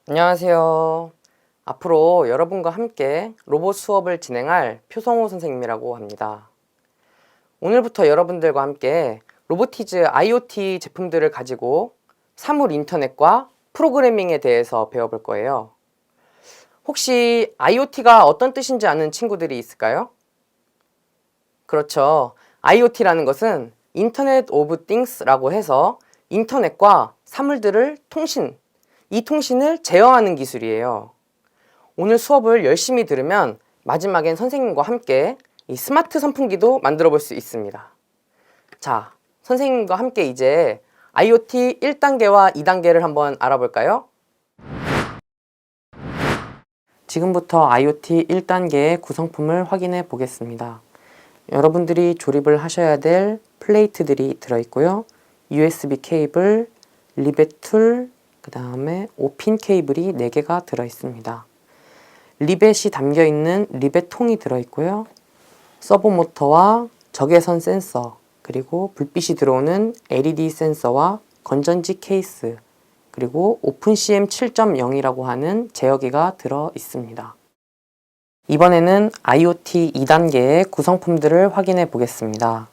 안녕하세요. 앞으로 여러분과 함께 로봇 수업을 진행할 표성호 선생님이라고 합니다. 오늘부터 여러분들과 함께 로보티즈 IoT 제품들을 가지고 사물 인터넷과 프로그래밍에 대해서 배워볼 거예요. 혹시 IoT가 어떤 뜻인지 아는 친구들이 있을까요? 그렇죠. IoT라는 것은 인터넷 오브 띵스라고 해서 인터넷과 사물들을 이 통신을 제어하는 기술이에요. 오늘 수업을 열심히 들으면 마지막엔 선생님과 함께 이 스마트 선풍기도 만들어 볼 수 있습니다. 자, 선생님과 함께 이제 IoT 1단계와 2단계를 한번 알아볼까요? 지금부터 IoT 1단계의 구성품을 확인해 보겠습니다. 여러분들이 조립을 하셔야 될 플레이트들이 들어있고요. USB 케이블, 리벳 툴, 그 다음에 5핀 케이블이 4개가 들어있습니다. 리벳이 담겨있는 리벳 통이 들어있고요. 서브 모터와 적외선 센서, 그리고 불빛이 들어오는 LED 센서와 건전지 케이스, 그리고 오픈CM 7.0이라고 하는 제어기가 들어있습니다. 이번에는 IoT 2단계의 구성품들을 확인해 보겠습니다.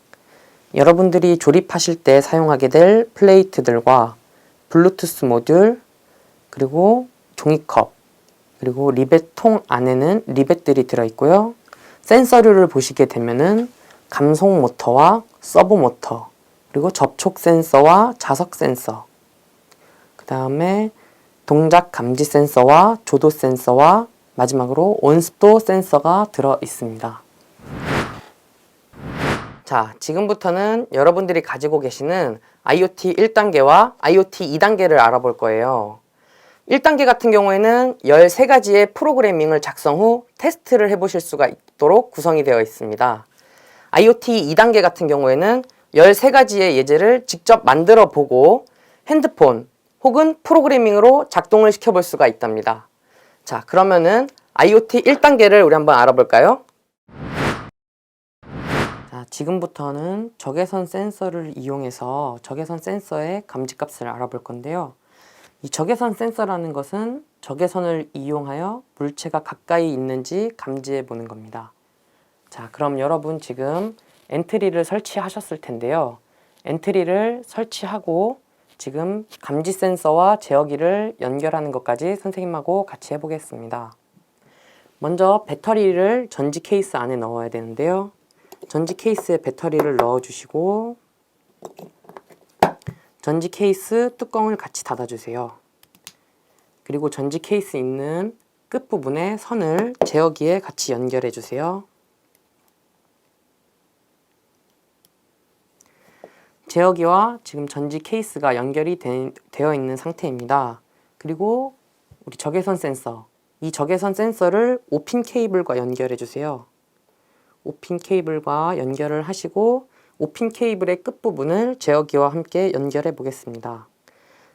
여러분들이 조립하실 때 사용하게 될 플레이트들과 블루투스 모듈, 그리고 종이컵, 그리고 리벳통 안에는 리벳들이 들어있고요. 센서류를 보시게 되면은 감속 모터와 서브 모터, 그리고 접촉 센서와 자석 센서, 그 다음에 동작 감지 센서와 조도 센서와 마지막으로 온습도 센서가 들어있습니다. 자, 지금부터는 여러분들이 가지고 계시는 IoT 1단계와 IoT 2단계를 알아볼 거예요. 1단계 같은 경우에는 13가지의 프로그래밍을 작성 후 테스트를 해보실 수가 있도록 구성이 되어 있습니다. IoT 2단계 같은 경우에는 13가지의 예제를 직접 만들어 보고 핸드폰 혹은 프로그래밍으로 작동을 시켜볼 수가 있답니다. 자, 그러면은 IoT 1단계를 우리 한번 알아볼까요? 자, 지금부터는 적외선 센서를 이용해서 적외선 센서의 감지값을 알아볼 건데요. 이 적외선 센서라는 것은 적외선을 이용하여 물체가 가까이 있는지 감지해 보는 겁니다. 자, 그럼 여러분 지금 엔트리를 설치하셨을 텐데요. 엔트리를 설치하고 지금 감지 센서와 제어기를 연결하는 것까지 선생님하고 같이 해보겠습니다. 먼저 배터리를 전지 케이스 안에 넣어야 되는데요. 전지 케이스에 배터리를 넣어주시고 전지 케이스 뚜껑을 같이 닫아주세요. 그리고 전지 케이스 있는 끝부분에 선을 제어기에 같이 연결해 주세요. 제어기와 지금 전지 케이스가 연결이 되어 있는 상태입니다. 그리고 우리 적외선 센서, 이 적외선 센서를 5핀 케이블과 연결해 주세요. 5핀 케이블과 연결을 하시고 5핀 케이블의 끝부분을 제어기와 함께 연결해 보겠습니다.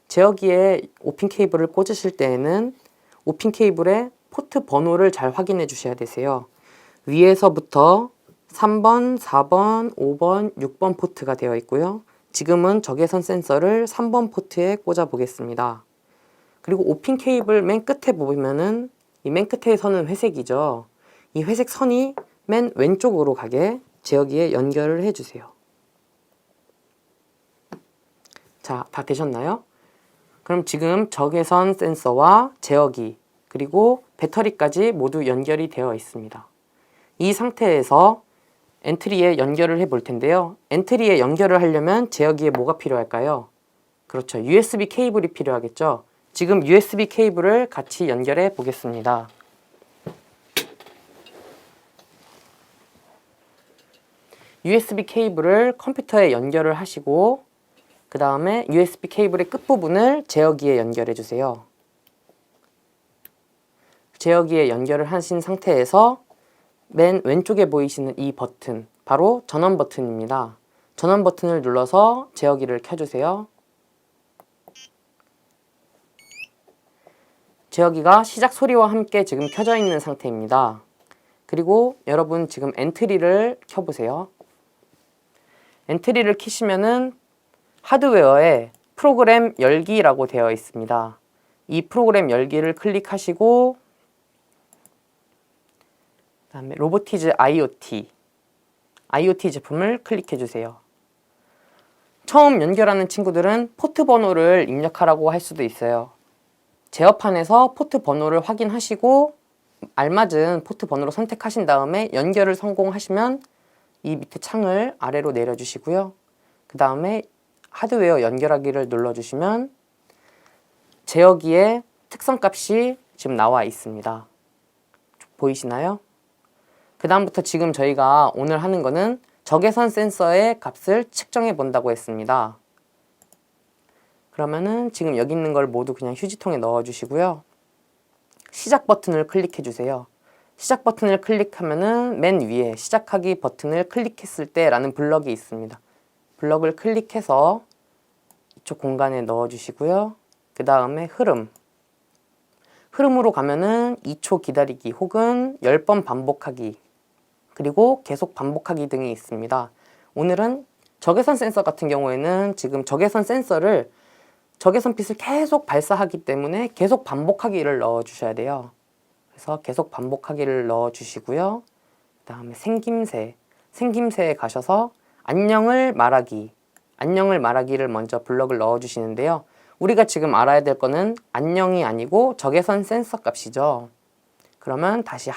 제어기에 5핀 케이블을 꽂으실 때에는 5핀 케이블의 포트 번호를 잘 확인해 주셔야 되세요. 위에서부터 3번, 4번, 5번, 6번 포트가 되어 있고요. 지금은 적외선 센서를 3번 포트에 꽂아 보겠습니다. 그리고 5핀 케이블 맨 끝에 보면은 이 맨 끝의 선은 회색이죠. 이 회색 선이 맨 왼쪽으로 가게 제어기에 연결을 해주세요. 자, 다 되셨나요? 그럼 지금 적외선 센서와 제어기 그리고 배터리까지 모두 연결이 되어 있습니다. 이 상태에서 엔트리에 연결을 해 볼 텐데요. 엔트리에 연결을 하려면 제어기에 뭐가 필요할까요? 그렇죠. USB 케이블이 필요하겠죠. 지금 USB 케이블을 같이 연결해 보겠습니다. USB 케이블을 컴퓨터에 연결을 하시고 그 다음에 USB 케이블의 끝부분을 제어기에 연결해 주세요. 제어기에 연결을 하신 상태에서 맨 왼쪽에 보이시는 이 버튼, 바로 전원 버튼입니다. 전원 버튼을 눌러서 제어기를 켜주세요. 제어기가 시작 소리와 함께 지금 켜져 있는 상태입니다. 그리고 여러분 지금 엔트리를 켜보세요. 엔트리를 켜시면은 하드웨어에 프로그램 열기라고 되어 있습니다. 이 프로그램 열기를 클릭하시고 그다음에 로보티즈 IoT 제품을 클릭해 주세요. 처음 연결하는 친구들은 포트 번호를 입력하라고 할 수도 있어요. 제어판에서 포트 번호를 확인하시고 알맞은 포트 번호로 선택하신 다음에 연결을 성공하시면 이 밑에 창을 아래로 내려주시고요. 그 다음에 하드웨어 연결하기를 눌러주시면 제어기의 특성값이 지금 나와 있습니다. 보이시나요? 그 다음부터 지금 저희가 오늘 하는 거는 적외선 센서의 값을 측정해 본다고 했습니다. 그러면은 지금 여기 있는 걸 모두 그냥 휴지통에 넣어 주시고요. 시작 버튼을 클릭해 주세요. 시작 버튼을 클릭하면은 맨 위에 시작하기 버튼을 클릭했을 때 라는 블럭이 있습니다. 블럭을 클릭해서 이쪽 공간에 넣어 주시고요. 그 다음에 흐름으로 가면은 2초 기다리기 혹은 10번 반복하기 그리고 계속 반복하기 등이 있습니다. 오늘은 적외선 센서 같은 경우에는 지금 적외선 빛을 계속 발사하기 때문에 계속 반복하기를 넣어 주셔야 돼요. 그래서 계속 반복하기를 넣어 주시고요. 그 다음에 생김새에 가셔서 안녕을 말하기를 먼저 블럭을 넣어 주시는데요. 우리가 지금 알아야 될 거는 안녕이 아니고 적외선 센서 값이죠. 그러면 다시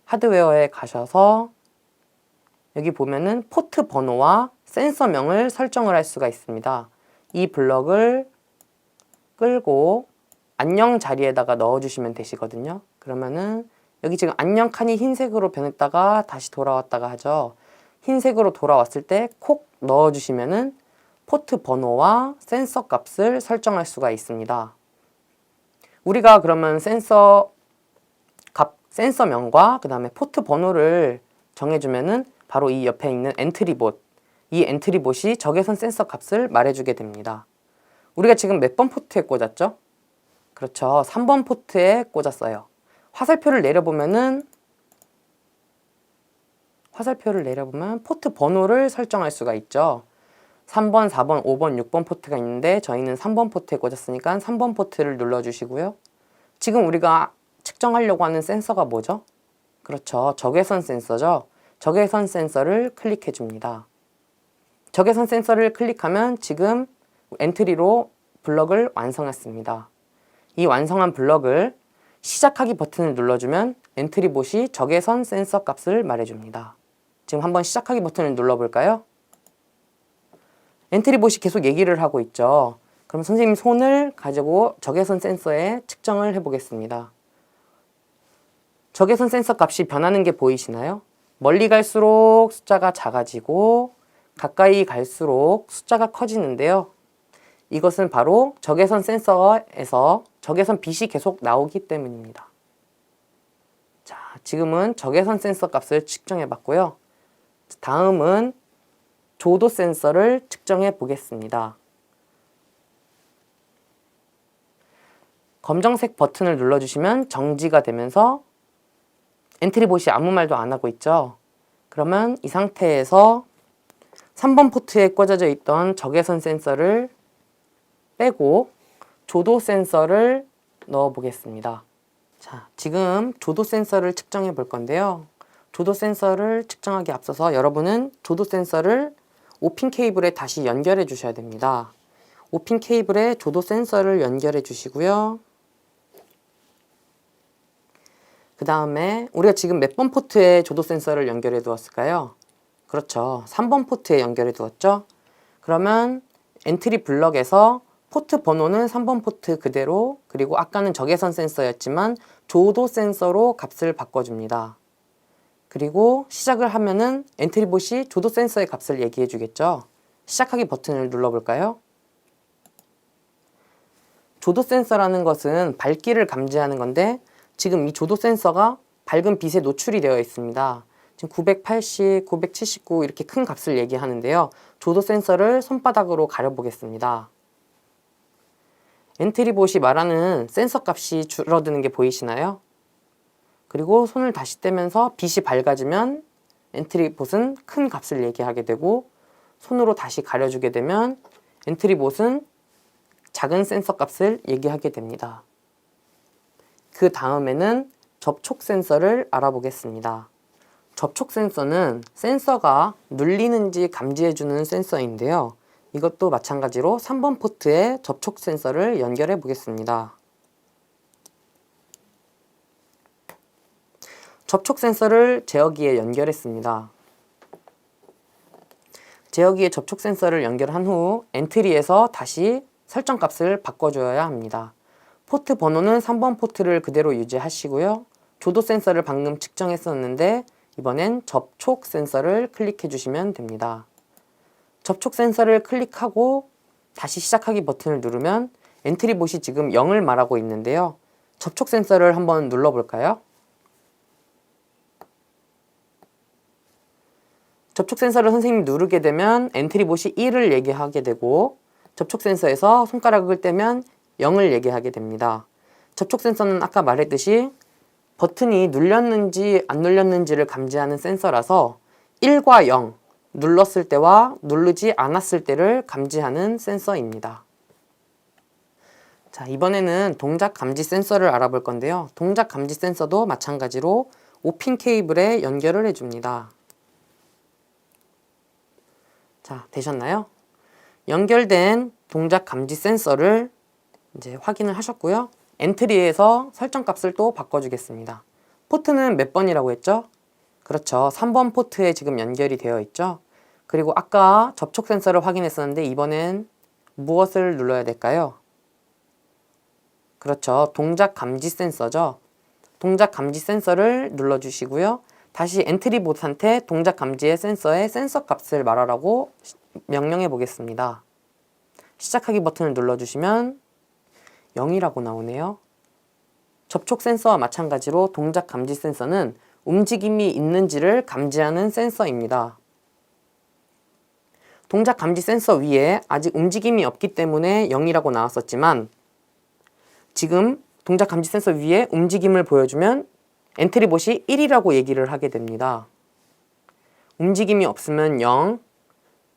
하드웨어에 가셔서 여기 보면은 포트 번호와 센서명을 설정을 할 수가 있습니다. 이 블럭을 끌고 안녕 자리에다가 넣어주시면 되시거든요. 그러면은 여기 지금 안녕 칸이 흰색으로 변했다가 다시 돌아왔다가 하죠. 흰색으로 돌아왔을 때 콕 넣어주시면은 포트 번호와 센서 값을 설정할 수가 있습니다. 우리가 그러면 센서명과 그 다음에 포트 번호를 정해주면은 바로 이 옆에 있는 이 엔트리봇이 적외선 센서 값을 말해주게 됩니다. 우리가 지금 몇 번 포트에 꽂았죠? 그렇죠. 3번 포트에 꽂았어요. 화살표를 내려보면 포트 번호를 설정할 수가 있죠. 3번, 4번, 5번, 6번 포트가 있는데 저희는 3번 포트에 꽂았으니까 3번 포트를 눌러주시고요. 지금 우리가 측정하려고 하는 센서가 뭐죠? 그렇죠. 적외선 센서죠. 적외선 센서를 클릭해 줍니다. 적외선 센서를 클릭하면 지금 엔트리로 블럭을 완성했습니다. 이 완성한 블럭을 시작하기 버튼을 눌러주면 엔트리봇이 적외선 센서 값을 말해줍니다. 지금 한번 시작하기 버튼을 눌러볼까요? 엔트리봇이 계속 얘기를 하고 있죠. 그럼 선생님 손을 가지고 적외선 센서에 측정을 해보겠습니다. 적외선 센서 값이 변하는 게 보이시나요? 멀리 갈수록 숫자가 작아지고 가까이 갈수록 숫자가 커지는데요. 이것은 바로 적외선 센서에서 적외선 빛이 계속 나오기 때문입니다. 자, 지금은 적외선 센서 값을 측정해 봤고요. 다음은 조도 센서를 측정해 보겠습니다. 검정색 버튼을 눌러주시면 정지가 되면서 엔트리봇이 아무 말도 안 하고 있죠. 그러면 이 상태에서 3번 포트에 꽂아져 있던 적외선 센서를 빼고 조도 센서를 넣어 보겠습니다. 자, 지금 조도 센서를 측정해 볼 건데요. 조도 센서를 측정하기 앞서서 여러분은 조도 센서를 5핀 케이블에 다시 연결해 주셔야 됩니다. 5핀 케이블에 조도 센서를 연결해 주시고요. 그 다음에 우리가 지금 몇 번 포트에 조도 센서를 연결해 두었을까요? 그렇죠. 3번 포트에 연결해 두었죠. 그러면 엔트리 블럭에서 포트 번호는 3번 포트 그대로, 그리고 아까는 적외선 센서였지만 조도 센서로 값을 바꿔줍니다. 그리고 시작을 하면은 엔트리봇이 조도 센서의 값을 얘기해 주겠죠. 시작하기 버튼을 눌러볼까요? 조도 센서라는 것은 밝기를 감지하는 건데 지금 이 조도 센서가 밝은 빛에 노출이 되어 있습니다. 지금 980, 979 이렇게 큰 값을 얘기하는데요. 조도 센서를 손바닥으로 가려보겠습니다. 엔트리봇이 말하는 센서 값이 줄어드는 게 보이시나요? 그리고 손을 다시 떼면서 빛이 밝아지면 엔트리봇은 큰 값을 얘기하게 되고, 손으로 다시 가려주게 되면 엔트리봇은 작은 센서 값을 얘기하게 됩니다. 그 다음에는 접촉 센서를 알아보겠습니다. 접촉 센서는 센서가 눌리는지 감지해주는 센서인데요. 이것도 마찬가지로 3번 포트에 접촉 센서를 연결해 보겠습니다. 접촉 센서를 제어기에 연결했습니다. 제어기에 접촉 센서를 연결한 후 엔트리에서 다시 설정 값을 바꿔줘야 합니다. 포트 번호는 3번 포트를 그대로 유지하시고요. 조도 센서를 방금 측정했었는데 이번엔 접촉 센서를 클릭해 주시면 됩니다. 접촉 센서를 클릭하고 다시 시작하기 버튼을 누르면 엔트리봇이 지금 0을 말하고 있는데요. 접촉 센서를 한번 눌러볼까요? 접촉 센서를 선생님이 누르게 되면 엔트리봇이 1을 얘기하게 되고, 접촉 센서에서 손가락을 떼면 0을 얘기하게 됩니다. 접촉 센서는 아까 말했듯이 버튼이 눌렸는지 안 눌렸는지를 감지하는 센서라서 1과 0, 눌렀을 때와 누르지 않았을 때를 감지하는 센서입니다. 자, 이번에는 동작 감지 센서를 알아볼 건데요. 동작 감지 센서도 마찬가지로 5핀 케이블에 연결을 해줍니다. 자, 되셨나요? 연결된 동작 감지 센서를 이제 확인을 하셨고요. 엔트리에서 설정 값을 또 바꿔주겠습니다. 포트는 몇 번이라고 했죠? 그렇죠. 3번 포트에 지금 연결이 되어 있죠. 그리고 아까 접촉 센서를 확인했었는데 이번엔 무엇을 눌러야 될까요? 그렇죠. 동작 감지 센서죠. 동작 감지 센서를 눌러주시고요. 다시 엔트리봇한테 동작 감지의 센서의 센서 값을 말하라고 명령해 보겠습니다. 시작하기 버튼을 눌러주시면 0이라고 나오네요. 접촉 센서와 마찬가지로 동작 감지 센서는 움직임이 있는지를 감지하는 센서입니다. 동작 감지 센서 위에 아직 움직임이 없기 때문에 0이라고 나왔었지만, 지금 동작 감지 센서 위에 움직임을 보여주면 엔트리봇이 1이라고 얘기를 하게 됩니다. 움직임이 없으면 0,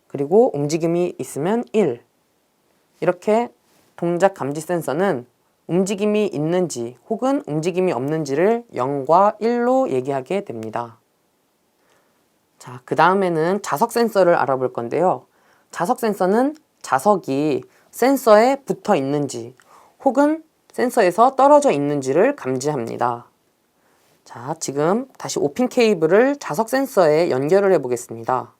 그리고 움직임이 있으면 1. 이렇게 동작 감지 센서는 움직임이 있는지 혹은 움직임이 없는지를 0과 1로 얘기하게 됩니다. 자, 그 다음에는 자석 센서를 알아볼 건데요. 자석 센서는 자석이 센서에 붙어 있는지 혹은 센서에서 떨어져 있는지를 감지합니다. 자, 지금 다시 5핀 케이블을 자석 센서에 연결을 해 보겠습니다.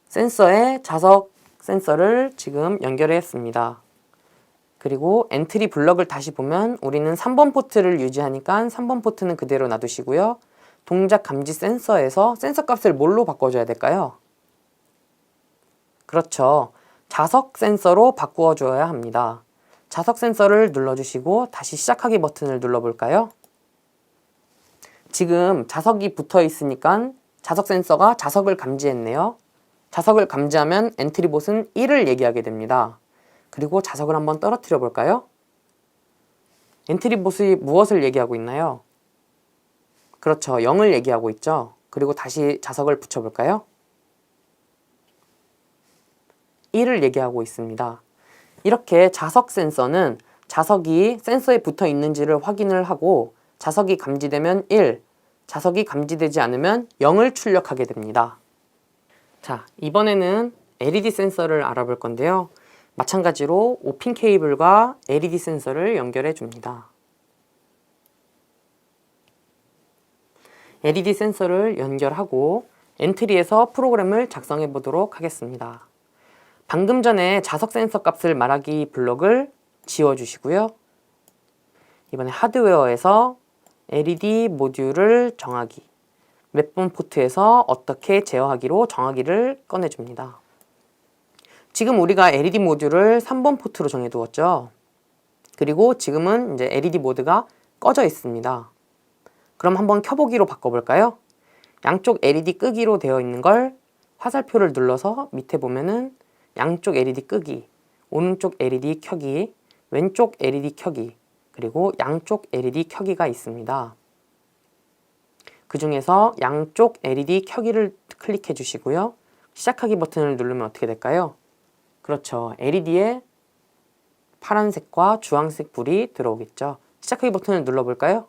센서에 자석 센서를 지금 연결했습니다. 그리고 엔트리 블럭을 다시 보면 우리는 3번 포트를 유지하니까 3번 포트는 그대로 놔두시고요. 동작 감지 센서에서 센서 값을 뭘로 바꿔줘야 될까요? 그렇죠. 자석 센서로 바꾸어 줘야 합니다. 자석 센서를 눌러주시고 다시 시작하기 버튼을 눌러볼까요? 지금 자석이 붙어 있으니까 자석 센서가 자석을 감지했네요. 자석을 감지하면 엔트리봇은 1을 얘기하게 됩니다. 그리고 자석을 한번 떨어뜨려 볼까요? 엔트리봇이 무엇을 얘기하고 있나요? 그렇죠. 0을 얘기하고 있죠. 그리고 다시 자석을 붙여볼까요? 1을 얘기하고 있습니다. 이렇게 자석 센서는 자석이 센서에 붙어 있는지를 확인을 하고, 자석이 감지되면 1, 자석이 감지되지 않으면 0을 출력하게 됩니다. 자, 이번에는 LED 센서를 알아볼 건데요. 마찬가지로 5핀 케이블과 LED 센서를 연결해 줍니다. LED 센서를 연결하고 엔트리에서 프로그램을 작성해 보도록 하겠습니다. 방금 전에 자석 센서 값을 말하기 블록을 지워주시고요. 이번에 하드웨어에서 LED 모듈을 정하기, 몇 번 포트에서 어떻게 제어하기로 정하기를 꺼내줍니다. 지금 우리가 LED 모듈을 3번 포트로 정해두었죠. 그리고 지금은 이제 LED 모드가 꺼져 있습니다. 그럼 한번 켜보기로 바꿔볼까요? 양쪽 LED 끄기로 되어 있는 걸 화살표를 눌러서 밑에 보면은 양쪽 LED 끄기, 오른쪽 LED 켜기, 왼쪽 LED 켜기, 그리고 양쪽 LED 켜기가 있습니다. 그 중에서 양쪽 LED 켜기를 클릭해 주시고요. 시작하기 버튼을 누르면 어떻게 될까요? 그렇죠. LED에 파란색과 주황색 불이 들어오겠죠. 시작하기 버튼을 눌러볼까요?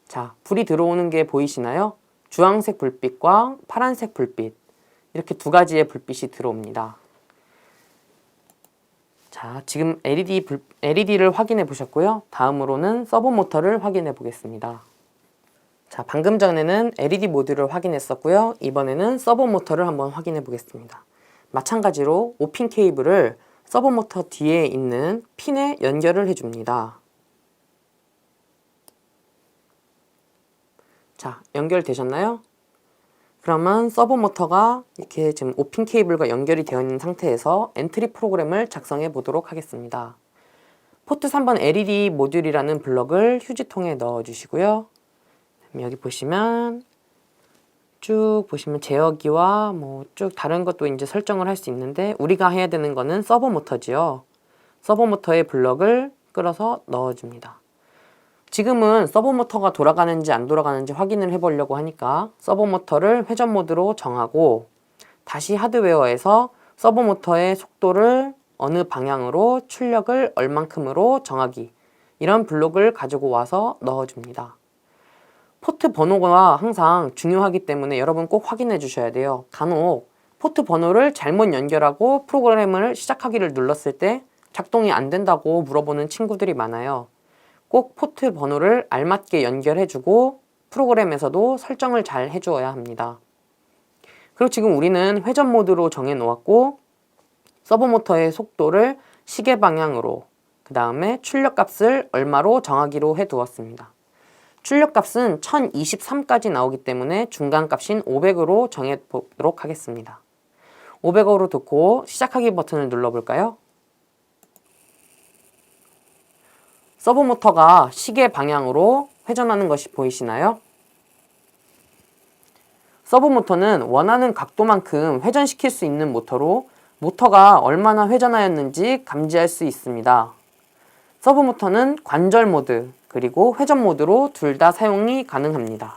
자, 불이 들어오는 게 보이시나요? 주황색 불빛과 파란색 불빛, 이렇게 두 가지의 불빛이 들어옵니다. 자, 지금 LED를 확인해 보셨고요. 다음으로는 서버 모터를 확인해 보겠습니다. 자, 방금 전에는 LED 모듈을 확인했었고요. 이번에는 서버 모터를 한번 확인해 보겠습니다. 마찬가지로 5핀 케이블을 서버 모터 뒤에 있는 핀에 연결을 해줍니다. 자, 연결되셨나요? 그러면 서버 모터가 이렇게 지금 5핀 케이블과 연결이 되어 있는 상태에서 엔트리 프로그램을 작성해 보도록 하겠습니다. 포트 3번 LED 모듈이라는 블럭을 휴지통에 넣어 주시고요. 여기 보시면 쭉 보시면 제어기와 뭐 쭉 다른 것도 이제 설정을 할 수 있는데, 우리가 해야 되는 거는 서버 모터지요. 서버 모터의 블럭을 끌어서 넣어줍니다. 지금은 서버 모터가 돌아가는지 안 돌아가는지 확인을 해보려고 하니까 서버 모터를 회전 모드로 정하고, 다시 하드웨어에서 서버 모터의 속도를 어느 방향으로, 출력을 얼만큼으로 정하기, 이런 블록을 가지고 와서 넣어줍니다. 포트 번호가 항상 중요하기 때문에 여러분 꼭 확인해 주셔야 돼요. 간혹 포트 번호를 잘못 연결하고 프로그램을 시작하기를 눌렀을 때 작동이 안 된다고 물어보는 친구들이 많아요. 꼭 포트 번호를 알맞게 연결해주고 프로그램에서도 설정을 잘 해주어야 합니다. 그리고 지금 우리는 회전 모드로 정해 놓았고, 서버 모터의 속도를 시계 방향으로, 그 다음에 출력 값을 얼마로 정하기로 해 두었습니다. 출력 값은 1023까지 나오기 때문에 중간 값인 500으로 정해 보도록 하겠습니다. 500으로 듣고 시작하기 버튼을 눌러볼까요? 서버 모터가 시계 방향으로 회전하는 것이 보이시나요? 서버 모터는 원하는 각도만큼 회전시킬 수 있는 모터로, 모터가 얼마나 회전하였는지 감지할 수 있습니다. 서버 모터는 관절 모드, 그리고 회전 모드로 둘 다 사용이 가능합니다.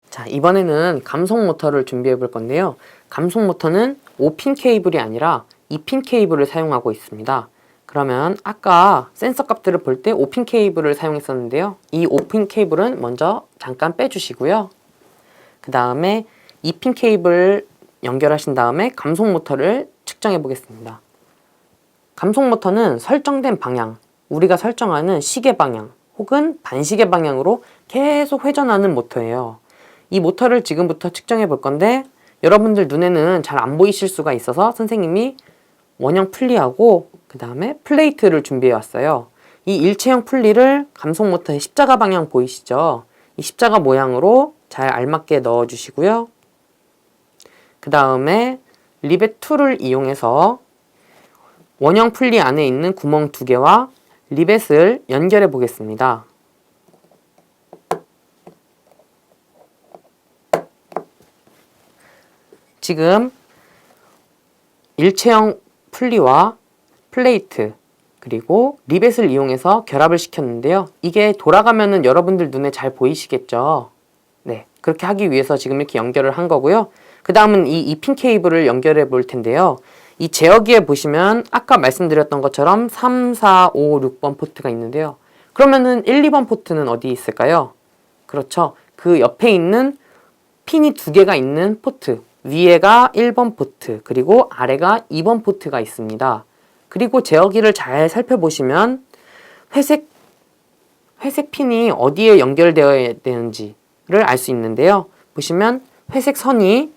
자, 이번에는 감속 모터를 준비해 볼 건데요. 감속 모터는 5핀 케이블이 아니라 2핀 케이블을 사용하고 있습니다. 그러면 아까 센서 값들을 볼 때 5핀 케이블을 사용했었는데요. 이 5핀 케이블은 먼저 잠깐 빼주시고요. 그 다음에 2핀 케이블 연결하신 다음에 감속 모터를 측정해 보겠습니다. 감속 모터는 설정된 방향, 우리가 설정하는 시계 방향 혹은 반시계 방향으로 계속 회전하는 모터예요. 이 모터를 지금부터 측정해 볼 건데, 여러분들 눈에는 잘 안 보이실 수가 있어서 선생님이 원형 풀리하고 그 다음에 플레이트를 준비해 왔어요. 이 일체형 풀리를 감속 모터의 십자가 방향 보이시죠? 이 십자가 모양으로 잘 알맞게 넣어 주시고요. 그 다음에 리벳 툴을 이용해서 원형 풀리 안에 있는 구멍 2개와 리벳을 연결해 보겠습니다. 지금 일체형 풀리와 플레이트 그리고 리벳을 이용해서 결합을 시켰는데요. 이게 돌아가면은 여러분들 눈에 잘 보이시겠죠? 네, 그렇게 하기 위해서 지금 이렇게 연결을 한 거고요. 그 다음은 이 2핀 케이블을 연결해 볼 텐데요. 이 제어기에 보시면 아까 말씀드렸던 것처럼 3, 4, 5, 6번 포트가 있는데요. 그러면은 1, 2번 포트는 어디 있을까요? 그렇죠. 그 옆에 있는 핀이 2개가 있는 포트, 위에가 1번 포트, 그리고 아래가 2번 포트가 있습니다. 그리고 제어기를 잘 살펴보시면 회색 핀이 어디에 연결되어야 되는지를 알 수 있는데요. 보시면 회색 선이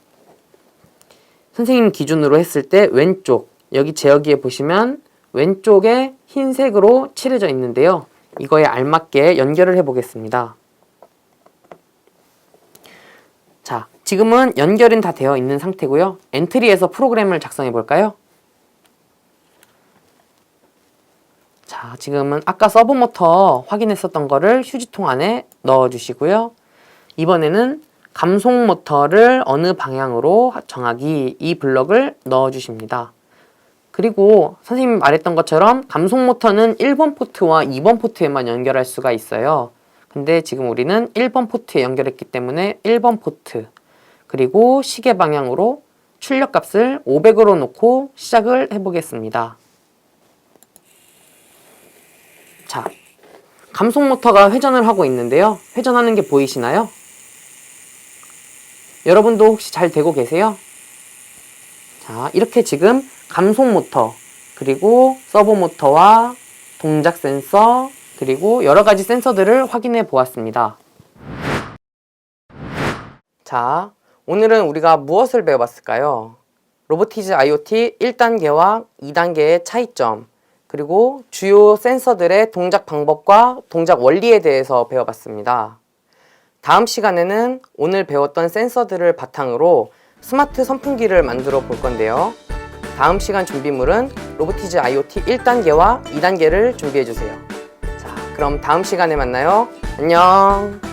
선생님 기준으로 했을 때 왼쪽, 여기 제어기에 보시면 왼쪽에 흰색으로 칠해져 있는데요. 이거에 알맞게 연결을 해 보겠습니다. 자, 지금은 연결은 다 되어 있는 상태고요. 엔트리에서 프로그램을 작성해 볼까요? 자, 지금은 아까 서버 모터 확인했었던 거를 휴지통 안에 넣어 주시고요. 이번에는 감속 모터를 어느 방향으로 정하기, 이 블럭을 넣어 주십니다. 그리고 선생님이 말했던 것처럼 감속 모터는 1번 포트와 2번 포트에만 연결할 수가 있어요. 근데 지금 우리는 1번 포트에 연결했기 때문에 1번 포트, 그리고 시계 방향으로 출력 값을 500으로 놓고 시작을 해보겠습니다. 자, 감속 모터가 회전을 하고 있는데요. 회전하는 게 보이시나요? 여러분도 혹시 잘 되고 계세요? 자, 이렇게 지금 감속 모터, 그리고 서보 모터와 동작 센서, 그리고 여러 가지 센서들을 확인해 보았습니다. 자, 오늘은 우리가 무엇을 배워봤을까요? 로보티즈 IoT 1단계와 2단계의 차이점, 그리고 주요 센서들의 동작 방법과 동작 원리에 대해서 배워봤습니다. 다음 시간에는 오늘 배웠던 센서들을 바탕으로 스마트 선풍기를 만들어 볼 건데요. 다음 시간 준비물은 로보티즈 IoT 1단계와 2단계를 준비해 주세요. 자, 그럼 다음 시간에 만나요. 안녕.